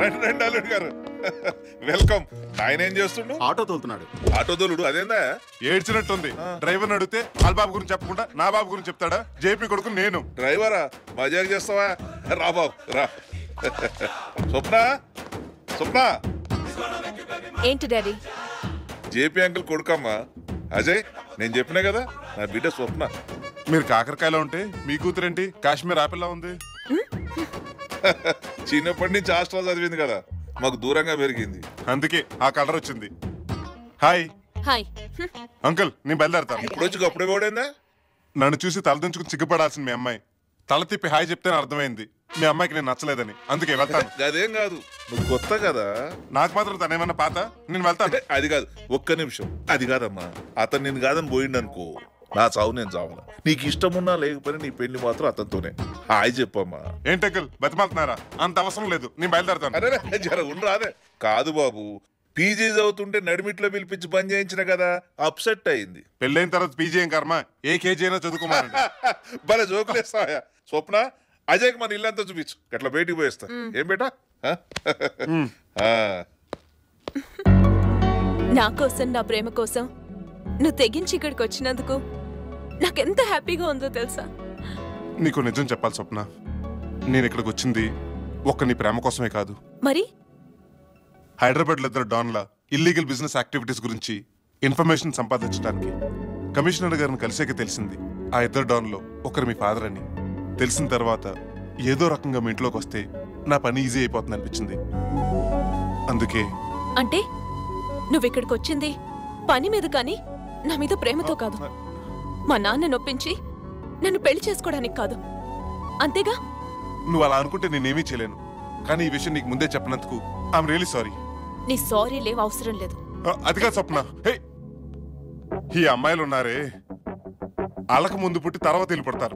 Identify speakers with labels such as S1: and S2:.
S1: రండి రండి అల్లుడు గారు, వెల్కమ్. ఆయన ఏం చేస్తుండు?
S2: ఆటో తోలుతున్నాడు.
S1: ఆటో తోలుడు అదేందా?
S3: ఏడ్చినట్టుంది. డ్రైవర్ అడిగితే వాళ్ళ బాబు గురించి చెప్పకుండా నా బాబు గురించి చెప్తాడా? జేపీ కొడుకు నేను.
S1: డ్రైవరా మజాక్ చేస్తావా? రా బాబు రా. స్వప్న స్వప్న,
S4: ఏంటి డాడీ?
S1: జేపీ అంకుల్ కొడుకమ్మా అజయ్. నేను చెప్పినా కదా నా బిడ్డ స్వప్న.
S3: మీరు కాకరకాయలో ఉంటే మీ కూతురేంటి కాశ్మీర్ ఆపిల్లా ఉంది?
S1: చిన్నప్పటి నుంచి హాస్టల్ చదివింది కదా, మాకు దూరంగా పెరిగింది,
S3: అందుకే ఆ కలర్ వచ్చింది. Hi
S4: hi.
S3: అంకుల్, నేను బయలుదేరతాను.
S1: ఇప్పుడు వచ్చి అప్పుడే పోడేందా?
S3: నన్ను చూసి తలదించుకుని సిగ్గుపడాల్సింది మీ అమ్మాయి. తల తిప్పి హాయ్ చెప్తేనే అర్థమైంది మీ అమ్మాయికి నేను నచ్చలేదని. అందుకే వెళ్తాను.
S1: అదేం కాదు, నువ్వు కొత్త కదా.
S3: నాకు మాత్రం తనేమన్నా పాత? నేను వెళ్తాను.
S1: అది కాదు, ఒక్క నిమిషం. అది కాదమ్మా, అతను నేను కాదని పోయిండు అనుకో, నా చావు నేను చావను. నీకు ఇష్టం ఉన్నా లేకపోయినా నీ పెళ్లి మాత్రం అతనితోనే. హాయ్ చెప్పమ్మా.
S3: ఏంటి అంకుల్ బతిమాలుతున్నారా? అంత అవసరం లేదు, నేను బయలుదేరతాను.
S1: అరే జర ఉండరాదే. కాదు బాబు, పీజీ చదువుతుంటే నడిమిట్లో పిలిపించి పని చేయించిన కదా, అప్సెట్ అయింది.
S3: పెళ్ళైన తర్వాత పీజీ ఏం కర్మ, ఏ కేజీ అయినా చదువుకోమారండి.
S1: భలే జోకులేస్తాయా. స్వప్న, అజయ్కి మన ఇల్లంతా చూపించు, అట్లా బయటికి పోయేస్తా. ఏం బేటా?
S4: నా కోసం, నా ప్రేమ కోసం నువ్వు తెగించి ఇక్కడికి వచ్చినందుకు నాకెంత హ్యాపీగా ఉందో తెలుసా?
S3: నీకు నిజం చెప్పాలి స్వప్న, నేను ఇక్కడికి వచ్చింది ఒక్క నీ ప్రేమ కోసమే కాదు.
S4: మరి
S3: హైదరాబాద్లో ఇద్దరు డాన్ల ఇల్లీగల్ బిజినెస్ యాక్టివిటీస్ గురించి ఇన్ఫర్మేషన్ సంపాదించడానికి. కమిషనర్ గారిని కలిసాక తెలిసింది ఆ ఇద్దరు డాన్లో ఒకరు మీ ఫాదర్ అని. తెలిసిన తర్వాత ఏదో రకంగా మీ ఇంట్లోకి వస్తే నా పని ఈజీ అయిపోతుంది అనిపించింది. అందుకే.
S4: అంటే నువ్వు ఇక్కడికి వచ్చింది పని మీద కానీ నా మీద ప్రేమతో కాదు. మా నాన్న నొప్పించి నన్ను పెళ్లి చేసుకోవడానికి కాదు, అంతేగా?
S3: నువ్వు అలా అనుకుంటే నేనేమీ చేయలేను, కానీ ఈ విషయం నీకు ముందే చెప్పినందుకు ఐఎమ్ రియలీ సారీ.
S4: నీ సారీ లేవు, అవసరం లేదు.
S3: అదిగా స్వప్న, హే, ఈ అమ్మాయిలు ఉన్నారే వాళ్ళకు ముందు పుట్టి తర్వాత వెళ్ళిపడతారు.